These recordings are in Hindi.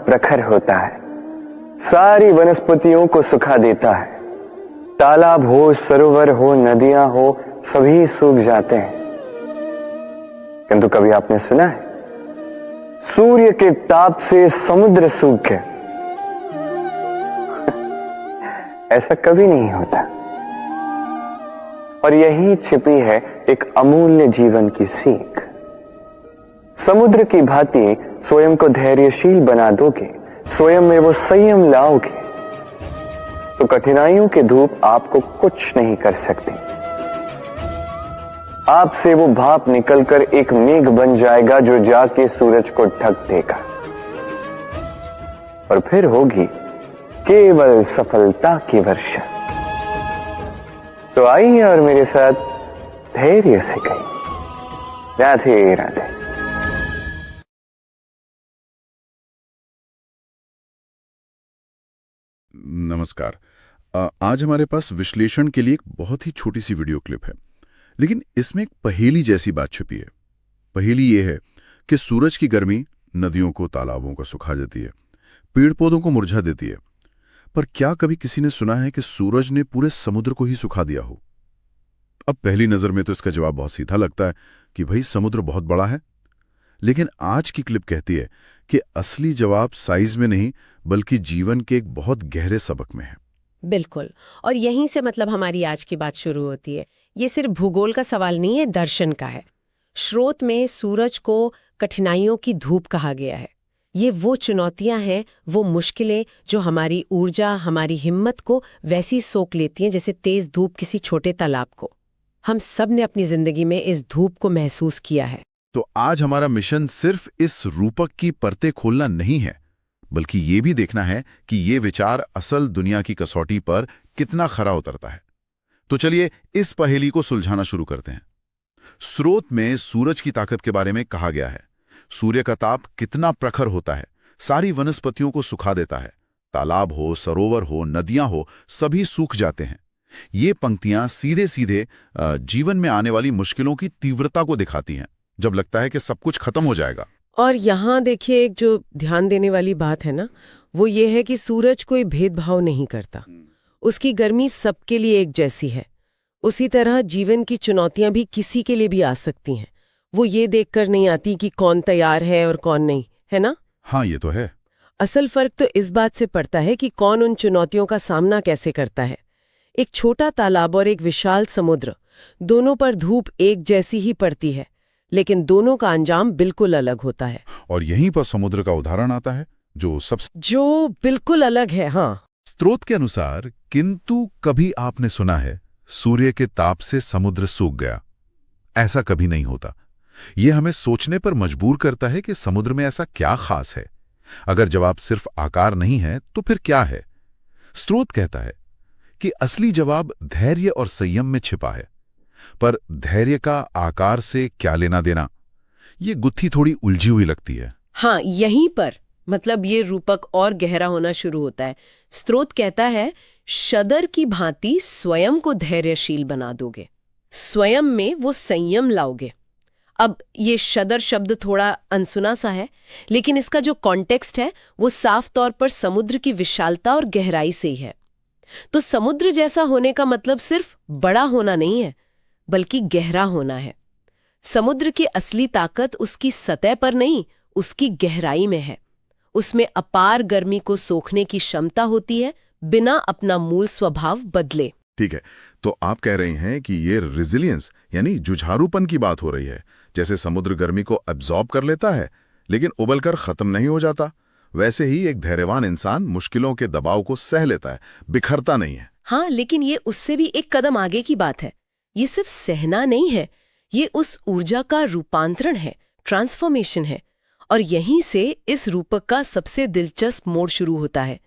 प्रखर होता है, सारी वनस्पतियों को सुखा देता है। तालाब हो, सरोवर हो, नदियां हो, सभी सूख जाते हैं। किंतु कभी आपने सुना है सूर्य के ताप से समुद्र सूख गया? ऐसा कभी नहीं होता। और यही छिपी है एक अमूल्य जीवन की सीख। समुद्र की भांति स्वयं को धैर्यशील बना दोगे, स्वयं में वो संयम लाओगे, तो कठिनाइयों की धूप आपको कुछ नहीं कर सकती। आपसे वो भाप निकलकर एक मेघ बन जाएगा जो जाके सूरज को ढक देगा, और फिर होगी केवल सफलता की वर्षा। तो आइए और मेरे साथ धैर्य से कहिए राधे राधे। नमस्कार। आज हमारे पास विश्लेषण के लिए एक बहुत ही छोटी सी वीडियो क्लिप है, लेकिन इसमें एक पहेली जैसी बात छुपी है। पहेली ये है कि सूरज की गर्मी नदियों को, तालाबों को सुखा देती है, पेड़ पौधों को मुरझा देती है, पर क्या कभी किसी ने सुना है कि सूरज ने पूरे समुद्र को ही सुखा दिया हो? अब पहली नजर में तो इसका जवाब बहुत सीधा लगता है कि भाई समुद्र बहुत बड़ा है, लेकिन आज की क्लिप कहती है कि असली जवाब साइज में नहीं बल्कि जीवन के एक बहुत गहरे सबक में है। बिल्कुल, और यहीं से मतलब हमारी आज की बात शुरू होती है। ये सिर्फ भूगोल का सवाल नहीं है, दर्शन का है। स्रोत में सूरज को कठिनाइयों की धूप कहा गया है। ये वो चुनौतियां हैं, वो मुश्किलें जो हमारी ऊर्जा, हमारी हिम्मत को वैसी सोख लेती हैं जैसे तेज धूप किसी छोटे तालाब को। हम सब ने अपनी जिंदगी में इस धूप को महसूस किया है। तो आज हमारा मिशन सिर्फ इस रूपक की परतें खोलना नहीं है, बल्कि ये भी देखना है कि ये विचार असल दुनिया की कसौटी पर कितना खरा उतरता है। तो चलिए इस पहेली को सुलझाना शुरू करते हैं। स्रोत में सूरज की ताकत के बारे में कहा गया है। सूर्य का ताप कितना प्रखर होता है, सारी वनस्पतियों को सुखा देता है। तालाब हो, सरोवर हो, नदियां हो, सभी सूख जाते हैं। ये पंक्तियां सीधे सीधे जीवन में आने वाली मुश्किलों की तीव्रता को दिखाती हैं, जब लगता है कि सब कुछ खत्म हो जाएगा। और यहाँ देखिए, एक जो ध्यान देने वाली बात है ना, वो ये है कि सूरज कोई भेदभाव नहीं करता। उसकी गर्मी सबके लिए एक जैसी है। उसी तरह जीवन की चुनौतियां भी किसी के लिए भी आ सकती हैं। वो ये देखकर नहीं आती कि कौन तैयार है और कौन नहीं, है ना? हाँ, ये तो है। असल फर्क तो इस बात से पड़ता है कि कौन उन चुनौतियों का सामना कैसे करता है। एक छोटा तालाब और एक विशाल समुद्र, दोनों पर धूप एक जैसी ही पड़ती है, लेकिन दोनों का अंजाम बिल्कुल अलग होता है। और यहीं पर समुद्र का उदाहरण आता है जो बिल्कुल अलग है। हाँ, स्रोत के अनुसार, किंतु कभी आपने सुना है सूर्य के ताप से समुद्र सूख गया? ऐसा कभी नहीं होता। यह हमें सोचने पर मजबूर करता है कि समुद्र में ऐसा क्या खास है। अगर जवाब सिर्फ आकार नहीं है तो फिर क्या है? स्रोत कहता है कि असली जवाब धैर्य और संयम में छिपा है। पर धैर्य का आकार से क्या लेना देना, ये गुत्थी थोड़ी उलझी हुई लगती है। हाँ, यहीं पर मतलब ये रूपक और गहरा होना शुरू होता है। स्रोत कहता है, शदर की भांति स्वयं को धैर्यशील बना दोगे, स्वयं में वो संयम लाओगे। अब ये शदर शब्द थोड़ा अनसुना सा है, लेकिन इसका जो कॉन्टेक्स्ट है वो साफ तौर पर समुद्र की विशालता और गहराई से ही है। तो समुद्र जैसा होने का मतलब सिर्फ बड़ा होना नहीं है, बल्कि गहरा होना है। समुद्र की असली ताकत उसकी सतह पर नहीं, उसकी गहराई में है। उसमें अपार गर्मी को सोखने की क्षमता होती है, बिना अपना मूल स्वभाव बदले। ठीक है, तो आप कह रहे हैं कि ये रेजिलियंस यानी जुझारूपन की बात हो रही है। जैसे समुद्र गर्मी को अब्जॉर्ब कर लेता है लेकिन उबलकर खत्म नहीं हो जाता, वैसे ही एक धैर्यवान इंसान मुश्किलों के दबाव को सह लेता है, बिखरता नहीं है। हाँ, लेकिन ये उससे भी एक कदम आगे की बात है। ये सिर्फ सहना नहीं है, ये उस ऊर्जा का रूपांतरण है, ट्रांसफॉर्मेशन है। और यहीं से इस रूपक का सबसे दिलचस्प मोड़ शुरू होता है।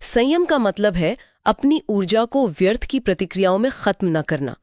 संयम का मतलब है अपनी ऊर्जा को व्यर्थ की प्रतिक्रियाओं में खत्म न करना।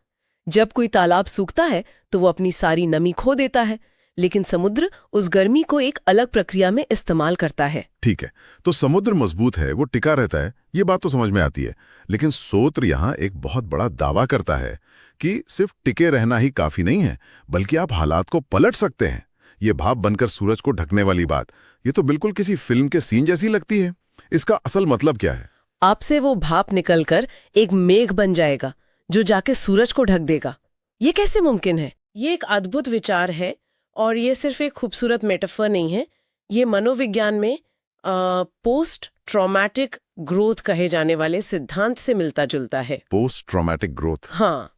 जब कोई तालाब सूखता है तो वो अपनी सारी नमी खो देता है, लेकिन समुद्र उस गर्मी को एक अलग प्रक्रिया में इस्तेमाल करता है। ठीक है, तो समुद्र मजबूत है, वो टिका रहता है, ये बात तो समझ में आती है। लेकिन स्रोत यहाँ एक बहुत बड़ा दावा करता है कि सिर्फ टिके रहना ही काफी नहीं है, बल्कि आप हालात को पलट सकते हैं। ये भाप बनकर सूरज को ढकने वाली बात, ये तो बिल्कुल किसी फिल्म के सीन जैसी लगती है। इसका असल मतलब क्या है? आपसे वो भाप निकलकर एक मेघ बन जाएगा जो जाके सूरज को ढक देगा। ये कैसे मुमकिन है? ये एक अद्भुत विचार है और ये सिर्फ एक खूबसूरत मेटाफर नहीं है। ये मनोविज्ञान में पोस्ट ट्रॉमेटिक ग्रोथ कहे जाने वाले सिद्धांत से मिलता जुलता है। Post traumatic growth? हाँ,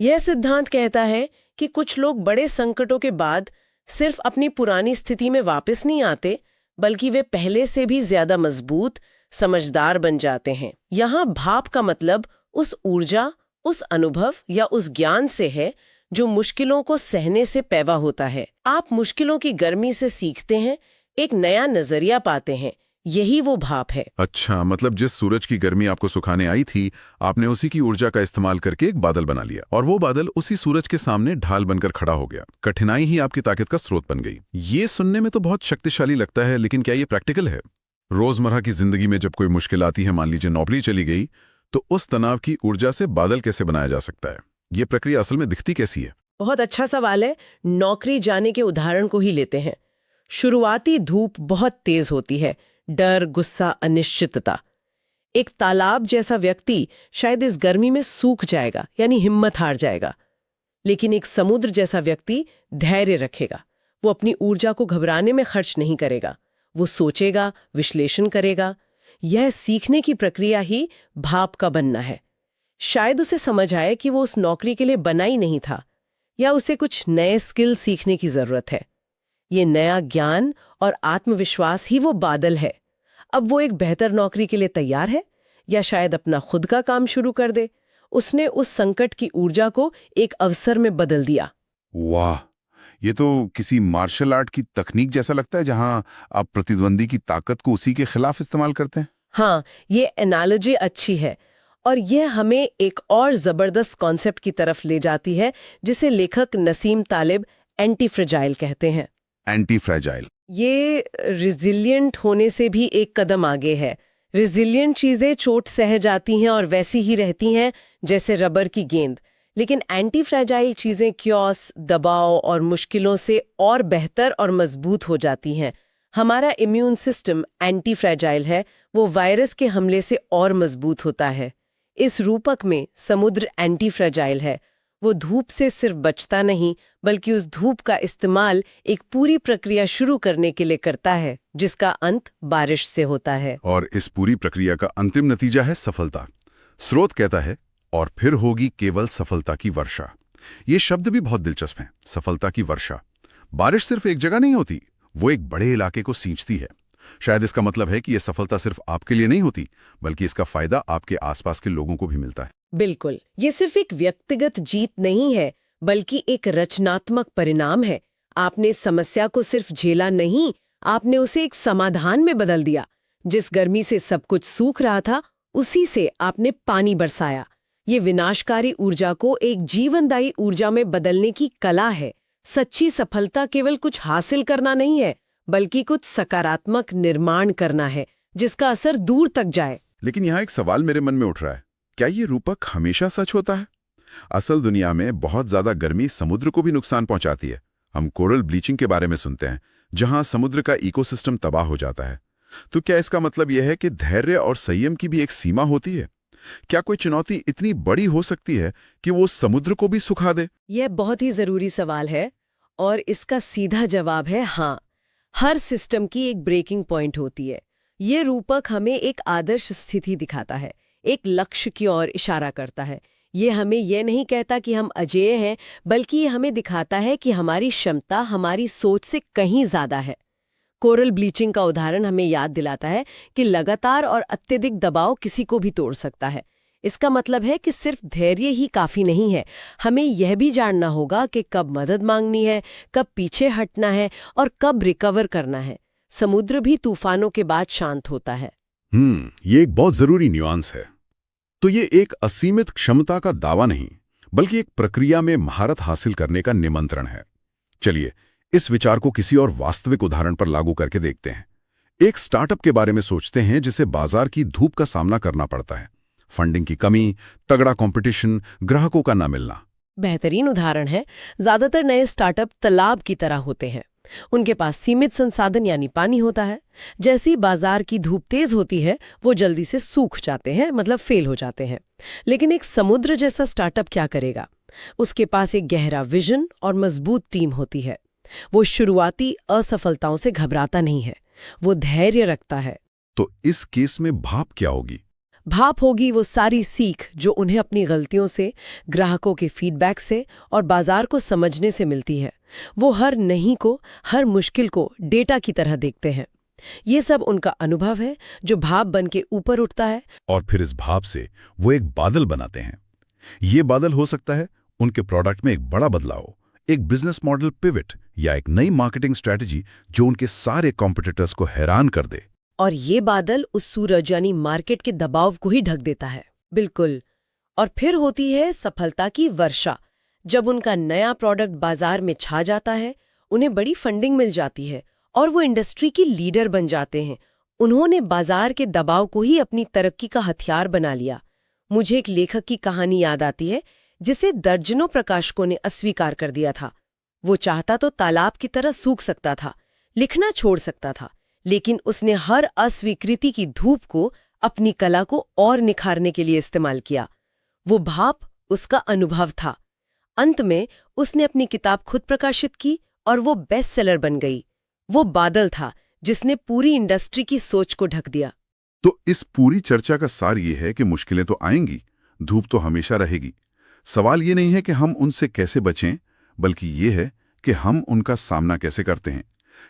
यह सिद्धांत कहता है कि कुछ लोग बड़े संकटों के बाद सिर्फ अपनी पुरानी स्थिति में वापस नहीं आते, बल्कि वे पहले से भी ज्यादा मजबूत, समझदार बन जाते हैं। यहाँ भाप का मतलब उस ऊर्जा, उस अनुभव या उस ज्ञान से है जो मुश्किलों को सहने से पैदा होता है। आप मुश्किलों की गर्मी से सीखते हैं, एक नया नजरिया पाते हैं। यही वो भाप है। अच्छा, मतलब जिस सूरज की गर्मी आपको सुखाने आई थी, आपने उसी की ऊर्जा का इस्तेमाल करके एक बादल बना लिया और वो बादल उसी सूरज के सामने ढाल बनकर खड़ा हो गया। कठिनाई ही आपकी ताकत का स्रोत बन गई। ये सुनने में तो बहुत शक्तिशाली लगता है, लेकिन क्या ये प्रैक्टिकल है? रोजमर्रा की जिंदगी में जब कोई मुश्किल आती है, मान लीजिए नौकरी चली गई, तो उस तनाव की ऊर्जा से बादल कैसे बनाया जा सकता है? ये प्रक्रिया असल में दिखती कैसी है? बहुत अच्छा सवाल है। नौकरी जाने के उदाहरण को ही लेते हैं। शुरुआती धूप बहुत तेज होती है, डर, गुस्सा, अनिश्चितता। एक तालाब जैसा व्यक्ति शायद इस गर्मी में सूख जाएगा, यानी हिम्मत हार जाएगा। लेकिन एक समुद्र जैसा व्यक्ति धैर्य रखेगा। वो अपनी ऊर्जा को घबराने में खर्च नहीं करेगा। वो सोचेगा, विश्लेषण करेगा। यह सीखने की प्रक्रिया ही भाप का बनना है। शायद उसे समझ आए कि वो उस नौकरी के लिए बना ही नहीं था, या उसे कुछ नए स्किल सीखने की जरूरत है। ये नया ज्ञान और आत्मविश्वास ही वो बादल है। अब वो एक बेहतर नौकरी के लिए तैयार है, या शायद अपना खुद का काम शुरू कर दे। उसने उस संकट की ऊर्जा को एक अवसर में बदल दिया। वाह, ये तो किसी मार्शल आर्ट की तकनीक जैसा लगता है, जहां आप प्रतिद्वंदी की ताकत को उसी के खिलाफ इस्तेमाल करते हैं। हाँ, ये एनालॉजी अच्छी है और यह हमें एक और जबरदस्त कॉन्सेप्ट की तरफ ले जाती है, जिसे लेखक नसीम तालिब एंटी फ्रेजाइल कहते हैं। Anti fragile? ये रिजिलियंट होने से भी एक कदम आगे है। रिजिलियंट चीजें चोट सह जाती हैं और वैसी ही रहती हैं जैसे रबर की गेंद, लेकिन एंटी फ्रेजाइल चीजें क्योस, दबाव और मुश्किलों से और बेहतर और मजबूत हो जाती हैं। हमारा इम्यून सिस्टम एंटी फ्रेजाइल है, वो वायरस के हमले से और मजबूत होता है। इस रूपक में समुद्र एंटी फ्रेजाइल है। वो धूप से सिर्फ बचता नहीं, बल्कि उस धूप का इस्तेमाल एक पूरी प्रक्रिया शुरू करने के लिए करता है, जिसका अंत बारिश से होता है। और इस पूरी प्रक्रिया का अंतिम नतीजा है सफलता। स्रोत कहता है, और फिर होगी केवल सफलता की वर्षा। ये शब्द भी बहुत दिलचस्प है, सफलता की वर्षा। बारिश सिर्फ एक जगह नहीं होती, वो एक बड़े इलाके को सींचती है। शायद इसका मतलब है कि यह सफलता सिर्फ आपके लिए नहीं होती, बल्कि इसका फायदा आपके आसपास के लोगों को भी मिलता है। बिल्कुल, ये सिर्फ एक व्यक्तिगत जीत नहीं है, बल्कि एक रचनात्मक परिणाम है। आपने समस्या को सिर्फ झेला नहीं, आपने उसे एक समाधान में बदल दिया। जिस गर्मी से सब कुछ सूख रहा था, उसी से आपने पानी बरसाया। ये विनाशकारी ऊर्जा को एक जीवनदायी ऊर्जा में बदलने की कला है। सच्ची सफलता केवल कुछ हासिल करना नहीं है, बल्कि कुछ सकारात्मक निर्माण करना है, जिसका असर दूर तक जाए। लेकिन यहाँ एक सवाल मेरे मन में उठ रहा है, क्या ये रूपक हमेशा सच होता है? असल दुनिया में बहुत ज्यादा गर्मी समुद्र को भी नुकसान पहुंचाती है। हम कोरल ब्लीचिंग के बारे में सुनते हैं, जहां समुद्र का इकोसिस्टम तबाह हो जाता है। तो क्या इसका मतलब यह है कि धैर्य और संयम की भी एक सीमा होती है? क्या कोई चुनौती इतनी बड़ी हो सकती है कि वो समुद्र को भी सुखा दे? यह बहुत ही जरूरी सवाल है और इसका सीधा जवाब है हाँ। हर सिस्टम की एक ब्रेकिंग पॉइंट होती है। ये रूपक हमें एक आदर्श स्थिति दिखाता है, एक लक्ष्य की ओर इशारा करता है। ये हमें यह नहीं कहता कि हम अजेय हैं, बल्कि ये हमें दिखाता है कि हमारी क्षमता हमारी सोच से कहीं ज्यादा है। कोरल ब्लीचिंग का उदाहरण हमें याद दिलाता है कि लगातार और अत्यधिक दबाव किसी को भी तोड़ सकता है। इसका मतलब है कि सिर्फ धैर्य ही काफी नहीं है, हमें यह भी जानना होगा कि कब मदद मांगनी है, कब पीछे हटना है और कब रिकवर करना है। समुद्र भी तूफानों के बाद शांत होता है। ये एक बहुत जरूरी न्यूआंस है। तो ये एक असीमित क्षमता का दावा नहीं, बल्कि एक प्रक्रिया में महारत हासिल करने का निमंत्रण है। चलिए इस विचार को किसी और वास्तविक उदाहरण पर लागू करके देखते हैं। एक स्टार्टअप के बारे में सोचते हैं जिसे बाजार की धूप का सामना करना पड़ता है। फंडिंग की कमी, तगड़ा कंपटीशन, ग्राहकों का न मिलना। बेहतरीन उदाहरण है। ज्यादातर नए स्टार्टअप तालाब की तरह होते हैं। उनके पास सीमित संसाधन यानी पानी होता है। जैसी बाजार की धूप तेज होती है वो जल्दी से सूख जाते हैं, मतलब फेल हो जाते हैं। लेकिन एक समुद्र जैसा स्टार्टअप क्या करेगा? उसके पास एक गहरा विजन और मजबूत टीम होती है। वो शुरुआती असफलताओं से घबराता नहीं है, वो धैर्य रखता है। तो इस केस में भाप क्या होगी? भाप होगी वो सारी सीख जो उन्हें अपनी गलतियों से, ग्राहकों के फीडबैक से और बाजार को समझने से मिलती है। वो हर नहीं को, हर मुश्किल को डेटा की तरह देखते हैं। ये सब उनका अनुभव है जो भाप बन के ऊपर उठता है। और फिर इस भाप से वो एक बादल बनाते हैं। ये बादल हो सकता है उनके प्रोडक्ट में एक बड़ा बदलाव, एक बिजनेस मॉडल पिवट या एक नई मार्केटिंग स्ट्रैटेजी जो उनके सारे कॉम्पिटिटर्स को हैरान कर दे। और ये बादल उस सूरज यानी मार्केट के दबाव को ही ढक देता है। बिल्कुल। और फिर होती है सफलता की वर्षा। जब उनका नया प्रोडक्ट बाजार में छा जाता है, उन्हें बड़ी फंडिंग मिल जाती है और वो इंडस्ट्री की लीडर बन जाते हैं। उन्होंने बाजार के दबाव को ही अपनी तरक्की का हथियार बना लिया। मुझे एक लेखक की कहानी याद आती है जिसे दर्जनों प्रकाशकों ने अस्वीकार कर दिया था। वो चाहता तो तालाब की तरह सूख सकता था, लिखना छोड़ सकता था, लेकिन उसने हर अस्वीकृति की धूप को अपनी कला को और निखारने के लिए इस्तेमाल किया। वो भाप उसका अनुभव था। अंत में उसने अपनी किताब खुद प्रकाशित की और वो बेस्ट सेलर बन गई। वो बादल था जिसने पूरी इंडस्ट्री की सोच को ढक दिया। तो इस पूरी चर्चा का सार ये है कि मुश्किलें तो आएंगी, धूप तो हमेशा रहेगी। सवाल ये नहीं है कि हम उनसे कैसे बचें, बल्कि ये है कि हम उनका सामना कैसे करते हैं।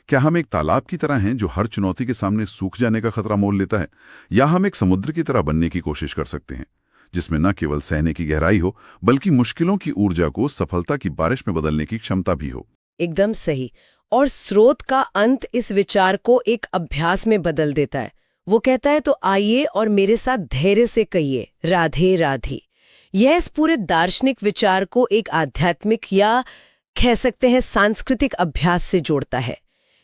क्या हम एक तालाब की तरह हैं जो हर चुनौती के सामने सूख जाने का खतरा मोल लेता है, या हम एक समुद्र की तरह बनने की कोशिश कर सकते हैं जिसमें न केवल सहने की गहराई हो बल्कि मुश्किलों की ऊर्जा को सफलता की बारिश में बदलने की क्षमता भी हो। एकदम सही। और स्रोत का अंत इस विचार को एक अभ्यास में बदल देता है। वो कहता है, तो आइए और मेरे साथ धैर्य से कहिए राधे राधे। यह इस पूरे दार्शनिक विचार को एक आध्यात्मिक या कह सकते हैं सांस्कृतिक अभ्यास से जोड़ता है।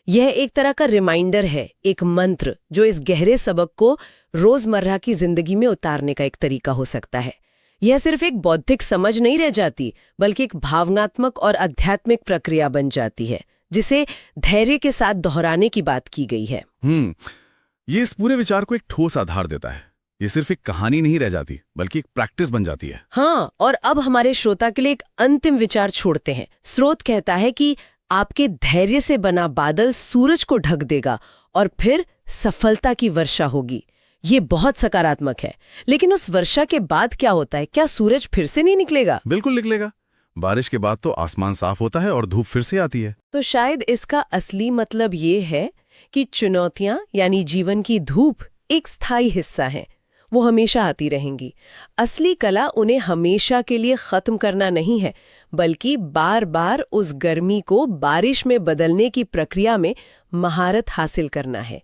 यह एक तरह का रिमाइंडर है, एक मंत्र जो इस गहरे सबक को रोजमर्रा की जिंदगी में उतारने का एक तरीका हो सकता है। यह सिर्फ एक बौद्धिक समझ नहीं रह जाती, बल्कि एक भावनात्मक और आध्यात्मिक प्रक्रिया बन जाती है, जिसे धैर्य के साथ दोहराने की बात की गई है। ये इस पूरे विचार को एक ठोस आधार देता है। ये सिर्फ एक कहानी नहीं रह जाती, बल्कि एक प्रैक्टिस बन जाती है। हाँ, और अब हमारे श्रोता के लिए एक अंतिम विचार छोड़ते हैं। स्रोत कहता है कि आपके धैर्य से बना बादल सूरज को ढक देगा और फिर सफलता की वर्षा होगी। ये बहुत सकारात्मक है। लेकिन उस वर्षा के बाद क्या होता है? क्या सूरज फिर से नहीं निकलेगा? बिल्कुल निकलेगा। बारिश के बाद तो आसमान साफ होता है और धूप फिर से आती है। तो शायद इसका असली मतलब ये है कि चुनौतियां यानी जीवन की धूप एक स्थायी हिस्सा है। वो हमेशा आती रहेंगी। असली कला उन्हें हमेशा के लिए खत्म करना नहीं है, बल्कि बार बार उस गर्मी को बारिश में बदलने की प्रक्रिया में महारत हासिल करना है।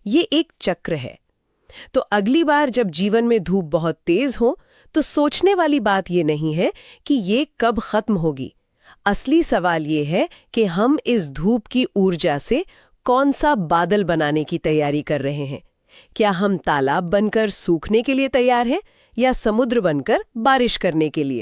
ये एक चक्र है। तो अगली बार जब जीवन में धूप बहुत तेज हो, तो सोचने वाली बात ये नहीं है कि ये कब खत्म होगी। असली सवाल ये है कि हम इस धूप की ऊर्जा से कौन सा बादल बनाने की तैयारी कर रहे हैं। क्या हम तालाब बनकर सूखने के लिए तैयार हैं या समुद्र बनकर बारिश करने के लिए?